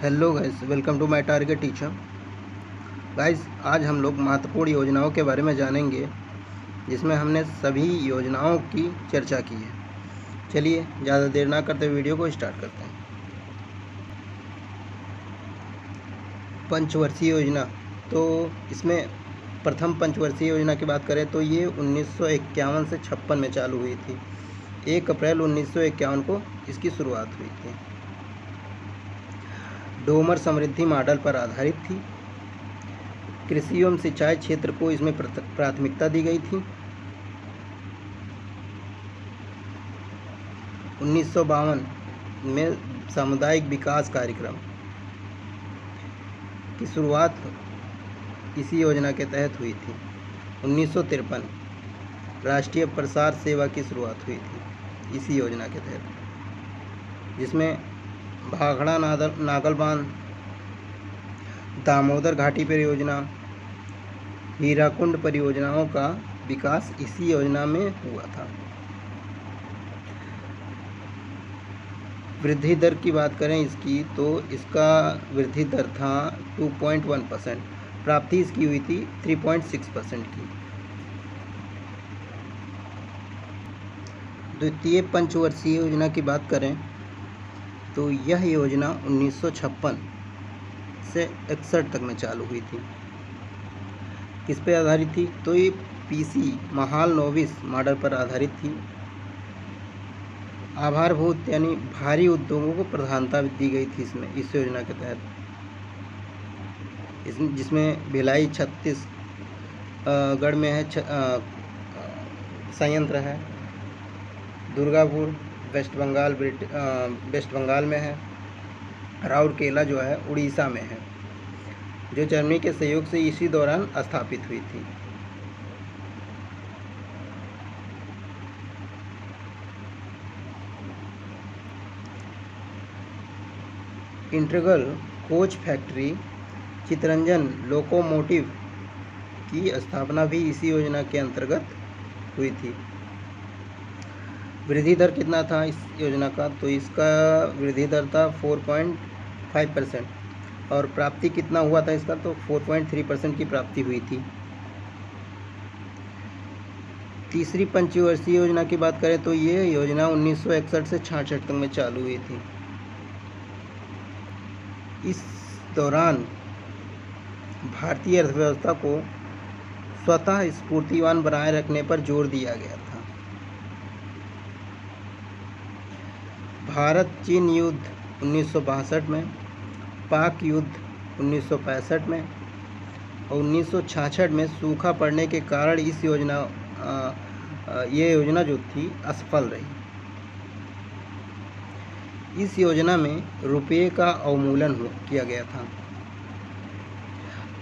Hello guys, welcome to my target teacher. Guys, आज हम लोग महत्वपूर्ण योजनाओं के बारे में जानेंगे, जिसमें हमने सभी योजनाओं की चर्चा की है। चलिए ज़्यादा देर ना करते वीडियो को स्टार्ट करते हैं। पंचवर्षीय योजना, तो इसमें प्रथम पंचवर्षीय योजना की बात करें तो ये 1951 से 56 में चालू हुई थी। 1 अप्रैल 1951 को इसकी शुरुआत हुई थी। डोमर समृद्धि मॉडल पर आधारित थी। कृषि एवं सिंचाई क्षेत्र को इसमें प्राथमिकता दी गई थी। 1952 में सामुदायिक विकास कार्यक्रम की शुरुआत इसी योजना के तहत हुई थी। 1953 राष्ट्रीय प्रसार सेवा की शुरुआत हुई थी इसी योजना के तहत, जिसमें भाखड़ा नागल बांध, दामोदर घाटी परियोजना, हीराकुंड परियोजनाओं का विकास इसी योजना में हुआ था। वृद्धि दर की बात करें इसकी, तो इसका वृद्धि दर था 2.1%। प्राप्ति इसकी हुई थी 3.6% की। द्वितीय पंचवर्षीय योजना की बात करें तो यह योजना 1956 से 61 तक में चालू हुई थी। किस पे आधारित थी? तो ये पीसी महालनोबिस मॉडल पर आधारित थी। आधारभूत यानी भारी उद्योगों को प्रधानता दी गई थी इस योजना के तहत, जिसमें भिलाई छत्तीसगढ़ में है संयंत्र है। दुर्गापुर वेस्ट बंगाल में है। राउरकेला जो है उड़ीसा में है, जो जर्मनी के सहयोग से इसी दौरान स्थापित हुई थी। Integral Coach Factory Chittaranjan locomotive की स्थापना भी इसी योजना के अंतर्गत हुई थी। वृद्धि दर कितना था इस योजना का? तो इसका वृद्धि दर था 4.5%। और प्राप्ति कितना हुआ था इसका? तो 4.3% की प्राप्ति हुई थी। तीसरी पंचवर्षीय योजना की बात करें तो ये योजना 1961 से 66 तक में चालू हुई थी। इस दौरान भारतीय अर्थव्यवस्था को स्वतः स्फूर्तिवान बनाए रखने पर जोर दिया गया था। भारत चीन युद्ध 1962 में, पाक युद्ध 1965 में और 1966 में सूखा पड़ने के कारण ये योजना जो थी असफल रही। इस योजना में रुपये का अवमूल्यन किया गया था।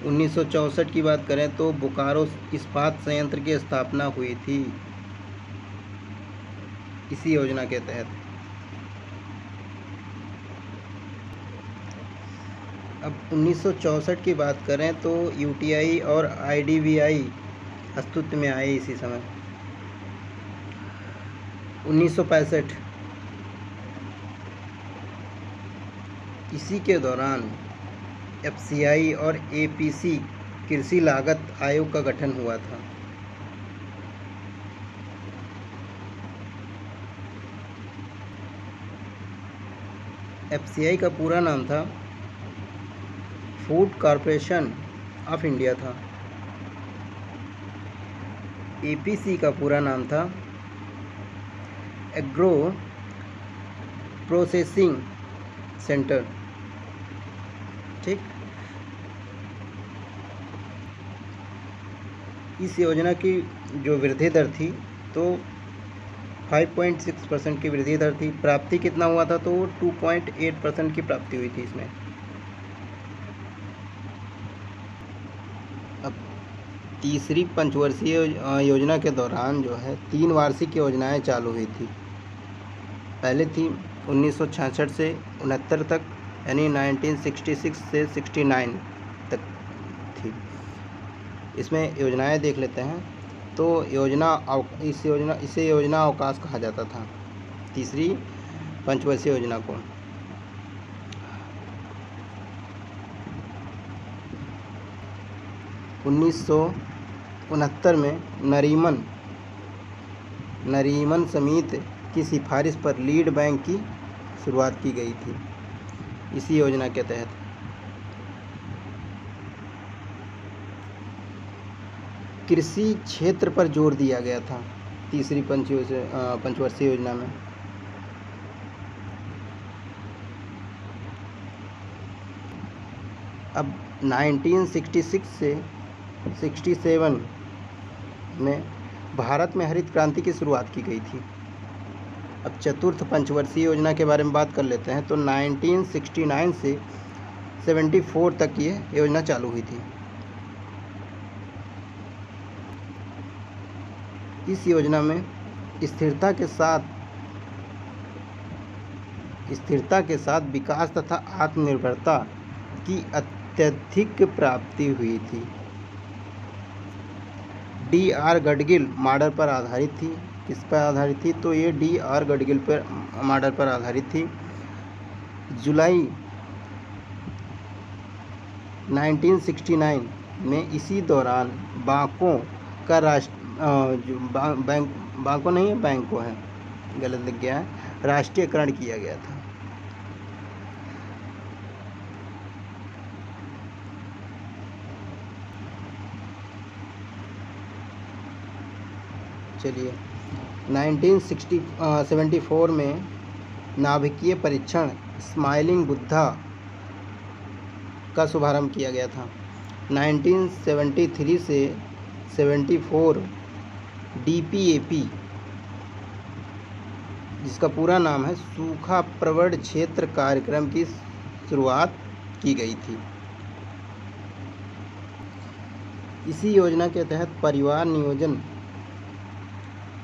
1964 की बात करें तो बोकारो इस्पात संयंत्र की स्थापना हुई थी इसी योजना के तहत। अब 1964 की बात करें तो यूटीआई और आईडीबीआई अस्तित्व में आए इसी समय। 1965 इसी के दौरान एफसीआई और एपीसी कृषि लागत आयोग का गठन हुआ था। एफसीआई का पूरा नाम था फूड कॉरपोरेशन ऑफ इंडिया था। एपीसी का पूरा नाम था एग्रो प्रोसेसिंग सेंटर। ठीक, इस योजना की जो वृद्धि दर थी तो 5.6% की वृद्धि दर थी। प्राप्ति कितना हुआ था? तो 2.8% की प्राप्ति हुई थी इसमें। अब तीसरी पंचवर्षीय योजना के दौरान जो है 3 वार्षिक योजनाएं चालू हुई थी। पहले थी 1966 से 69 तक, यानी 1966 से 69 तक थी। इसमें योजनाएं देख लेते हैं। तो इसे योजना अवकाश कहा जाता था, तीसरी पंचवर्षीय योजना को। 1969 में नरीमन समिति की सिफारिश पर लीड बैंक की शुरुआत की गई थी इसी योजना के तहत। कृषि क्षेत्र पर जोर दिया गया था तीसरी पंचवर्षीय योजना में। अब 1966 से 67 में भारत में हरित क्रांति की शुरुआत की गई थी। अब चतुर्थ पंचवर्षीय योजना के बारे में बात कर लेते हैं। तो 1969 से 74 तक ये योजना चालू हुई थी। इस योजना में स्थिरता के साथ विकास तथा आत्मनिर्भरता की अत्यधिक प्राप्ति हुई थी। D.R. गडगिल मॉडल पर आधारित थी। किस पर आधारित थी? तो ये D.R. गडगिल पर मॉडल पर आधारित थी। जुलाई 1969 में इसी दौरान बैंकों है, गलत लिख गया है, राष्ट्रीयकरण किया गया था। चलिए 1974 में नाभिकीय परीक्षण स्माइलिंग बुद्धा का शुभारंभ किया गया था। 1973 से 74 DPAP, जिसका पूरा नाम है सूखा प्रवण क्षेत्र कार्यक्रम की शुरुआत की गई थी। इसी योजना के तहत परिवार नियोजन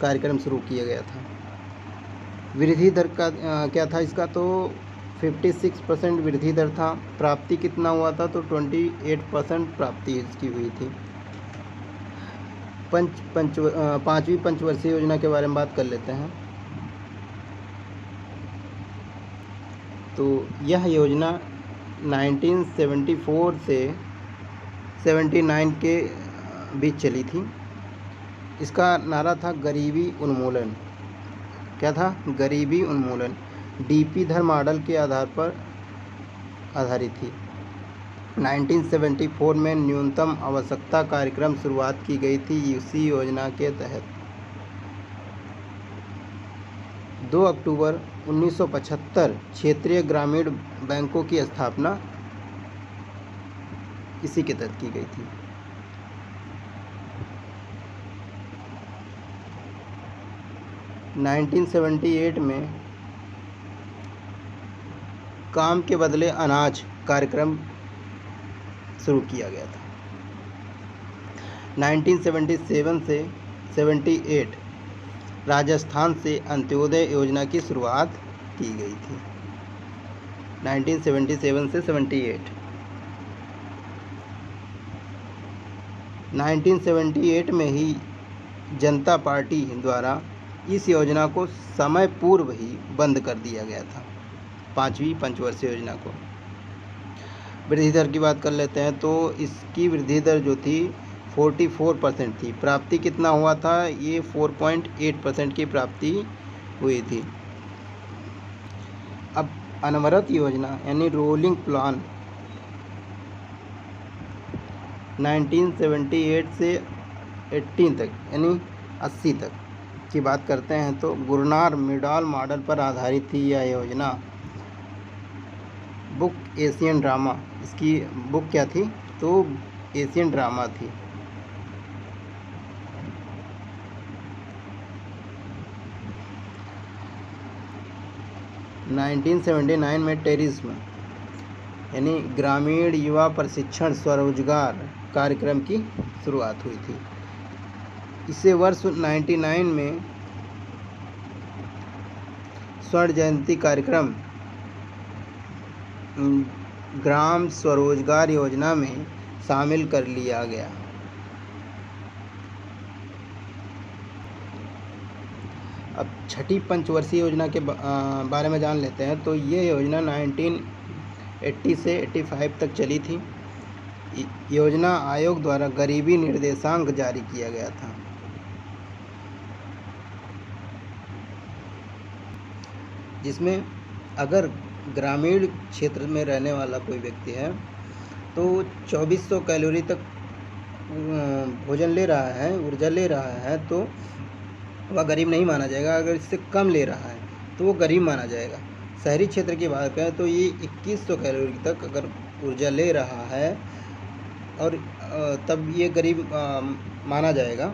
कार्यक्रम शुरू किया गया था। वृद्धि दर का क्या था इसका? तो 56% वृद्धि दर था। प्राप्ति कितना हुआ था? तो 28% प्राप्ति इसकी हुई थी। पांचवी पंचवर्षीय योजना के बारे में बात कर लेते हैं। तो यह योजना 1974 से 79 के बीच चली थी। इसका नारा था गरीबी उन्मूलन। क्या था? गरीबी उन्मूलन। DP धर मॉडल के आधार पर आधारित थी। 1974 में न्यूनतम आवश्यकता कार्यक्रम शुरुआत की गई थी इसी योजना के तहत। 2 अक्टूबर 1975 क्षेत्रीय ग्रामीण बैंकों की स्थापना इसी के तहत की गई थी। 1978 में काम के बदले अनाज कार्यक्रम शुरू किया गया था। 1977 से 78 राजस्थान से अंत्योदय योजना की शुरुआत की गई थी। 1977 से 78। 1978 में ही जनता पार्टी द्वारा इस योजना को समय पूर्व ही बंद कर दिया गया था, पांचवी पंचवर्षीय योजना को। वृद्धि दर की बात कर लेते हैं। तो इसकी वृद्धि दर जो थी 44% थी। प्राप्ति कितना हुआ था? ये 4.8% की प्राप्ति हुई थी। अब अनवरत योजना यानी रोलिंग प्लान 1978 से 18 तक यानी 80 तक की बात करते हैं। तो गुरनार मिडाल मॉडल पर आधारित थी यह योजना। बुक एशियन ड्रामा, इसकी बुक क्या थी? तो एशियन ड्रामा थी। – 1979 में टेरिज्म यानी ग्रामीण युवा प्रशिक्षण स्वरोजगार कार्यक्रम की शुरुआत हुई थी। इसे वर्ष 99 में स्वर्ण जयंती कार्यक्रम ग्राम स्वरोजगार योजना में शामिल कर लिया गया। अब छठी पंचवर्षीय योजना के बारे में जान लेते हैं। तो ये योजना 1980 से 85 तक चली थी। योजना आयोग द्वारा गरीबी निर्देशांक जारी किया गया था। जिसमें अगर ग्रामीण क्षेत्र में रहने वाला कोई व्यक्ति है तो 2400 कैलोरी तक भोजन ले रहा है, ऊर्जा ले रहा है, तो वह गरीब नहीं माना जाएगा। अगर इससे कम ले रहा है तो वो गरीब माना जाएगा। शहरी क्षेत्र की बात करें तो ये 2100 कैलोरी तक अगर ऊर्जा ले रहा है और तब ये गरीब माना जाएगा।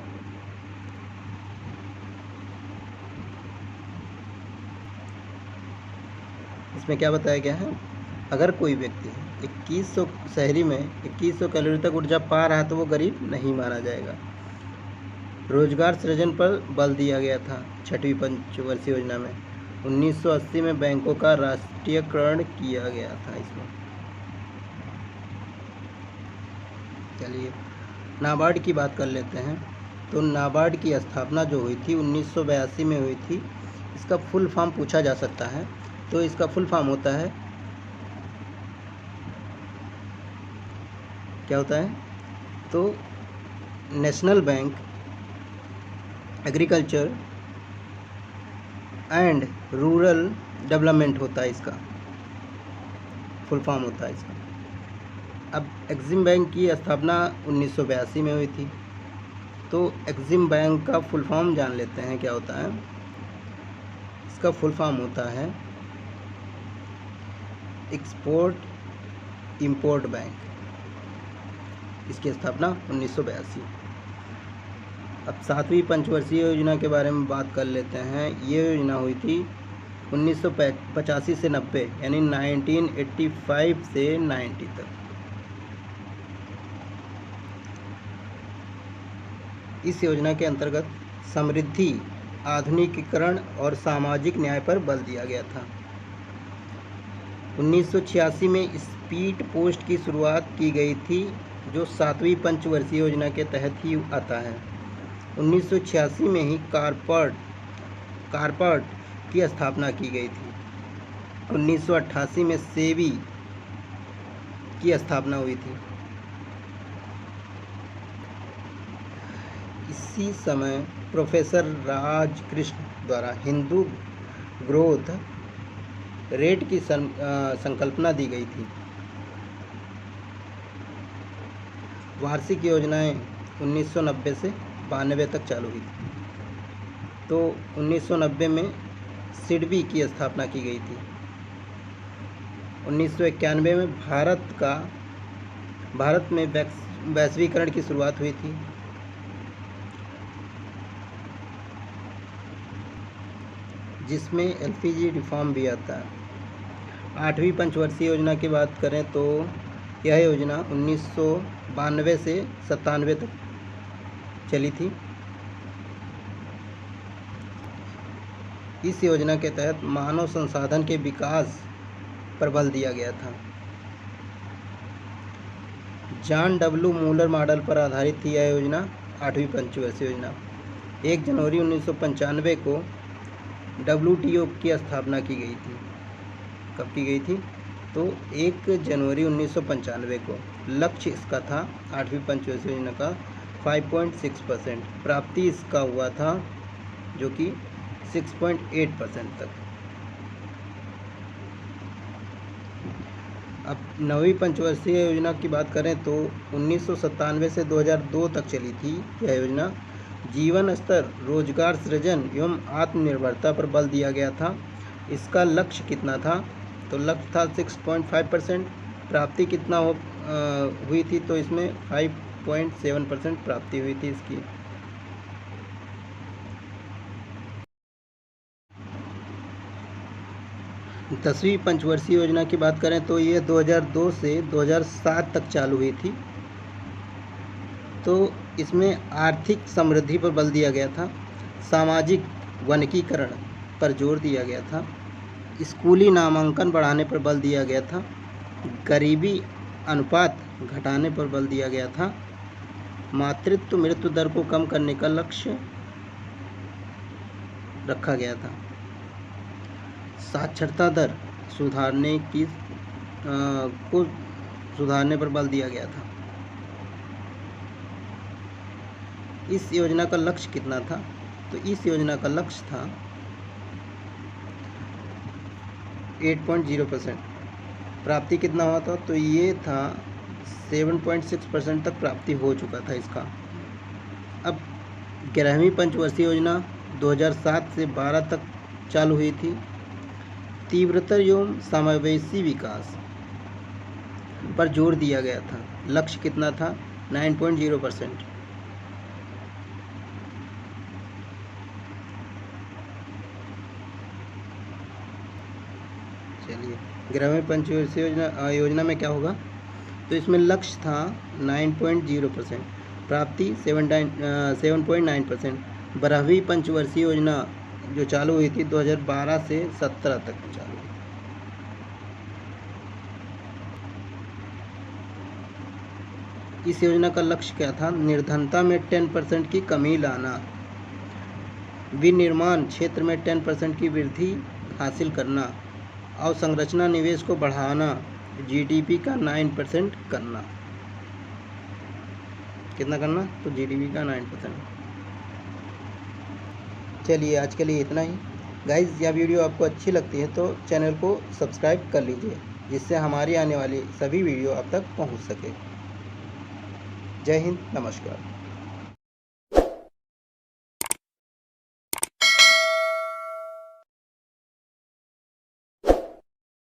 इसमें क्या बताया गया है, अगर कोई व्यक्ति 2100 शहरी में 2100 कैलोरी तक ऊर्जा पा रहा है तो वो गरीब नहीं माना जाएगा। रोजगार सृजन पर बल दिया गया था छठवीं पंचवर्षीय योजना में। 1980 में बैंकों का राष्ट्रीयकरण किया गया था। इसमें चलिए नाबार्ड की बात कर लेते हैं। तो नाबार्ड की स्थापना जो हुई थी 1982 में हुई थी। इसका फुल फॉर्म पूछा जा सकता है, तो इसका फुल फॉर्म होता है, क्या होता है, तो national bank agriculture and rural development होता है, इसका फुल फॉर्म होता है इसका। अब एक्सिम बैंक की स्थापना 1982 में हुई थी। तो एक्सिम बैंक का फुल फॉर्म जान लेते हैं क्या होता है। इसका फुल फॉर्म होता है एक्सपोर्ट इंपोर्ट बैंक। इसकी स्थापना 1982। अब सातवीं पंचवर्षीय योजना के बारे में बात कर लेते हैं। ये योजना हुई थी 1985 से 90, यानी 1985 से 90 तक। इस योजना के अंतर्गत समृद्धि, आधुनिकीकरण और सामाजिक न्याय पर बल दिया गया था। 1986 में स्पीड पोस्ट की शुरुआत की गई थी, जो सातवीं पंचवर्षीय योजना के तहत ही आता है। 1986 में ही कारपाट की स्थापना की गई थी। 1988 में सेबी की स्थापना हुई थी। इसी समय प्रोफेसर राजकृष्ण द्वारा हिंदू ग्रोथ रेट की संकल्पना दी गई थी। वार्षिक योजनाएं 1990 से 92 तक चालू हुई थी। तो 1990 में सिडबी की स्थापना की गई थी। 1991 में भारत में वैश्वीकरण की शुरुआत हुई थी। जिसमें एलपीजी रिफॉर्म भी आता है। आठवीं पंचवर्षीय योजना की बात करें तो यह योजना 1992 से 97 तक चली थी। इस योजना के तहत मानव संसाधन के विकास पर बल दिया गया था। जॉन डब्ल्यू मूलर मॉडल पर आधारित थी यह योजना। आठवीं पंचवर्षीय योजना 1 जनवरी 1995 को WTO की स्थापना की गई थी। कब की गई थी? तो 1 जनवरी 1995 को। लक्ष्य इसका था आठवीं पंचवर्षीय योजना का 5.6%। प्राप्ति इसका हुआ था जो कि 6.8% तक। अब नवीं पंचवर्षीय योजना की बात करें तो 1997 से 2002 तक चली थी यह योजना। जीवन स्तर, रोजगार सृजन एवं आत्मनिर्भरता पर बल दिया गया था। इसका लक्ष्य कितना था? तो लक्ष्य था 6.5%। प्राप्ति कितना हुई थी? तो इसमें 5.7% प्राप्ति हुई थी इसकी। दसवीं पंचवर्षीय योजना की बात करें तो ये 2002 से 2007 तक चालू हुई थी। तो इसमें आर्थिक समृद्धि पर बल दिया गया था। सामाजिक वनीकरण पर जोर दिया गया था। स्कूली नामांकन बढ़ाने पर बल दिया गया था। गरीबी अनुपात घटाने पर बल दिया गया था। मातृत्व मृत्यु दर को कम करने का लक्ष्य रखा गया था। साक्षरता दर सुधारने पर बल दिया गया था। इस योजना का लक्ष्य कितना था? तो इस योजना का लक्ष्य था 8.0%। प्राप्ति कितना हुआ था? तो ये था 7.6% तक प्राप्ति हो चुका था इसका। अब 11वीं पंचवर्षीय योजना 2007 से 12 तक चालू हुई थी। तीव्रतर एवं समावेशी विकास पर जोर दिया गया था। लक्ष्य कितना था? 9.0%। चलिए, 11वीं पंचवर्षीय योजना में क्या होगा? तो इसमें लक्ष्य था 9.0%, प्राप्ति 7.9%। 12वीं पंचवर्षीय योजना जो चालू हुई थी 2012 से 17 तक चालू हुई। इस योजना का लक्ष्य क्या था? निर्धनता में 10% की कमी लाना, विनिर्माण क्षेत्र में 10% की वृद्धि हासिल करना, अवसंरचना निवेश को बढ़ाना, जीडीपी का 9% करना। कितना करना? तो जीडीपी का 9%। चलिए, आज के लिए इतना ही। गाइज़, यह वीडियो आपको अच्छी लगती है तो चैनल को सब्सक्राइब कर लीजिए, जिससे हमारी आने वाली सभी वीडियो आप तक पहुंच सके। जय हिंद, नमस्कार।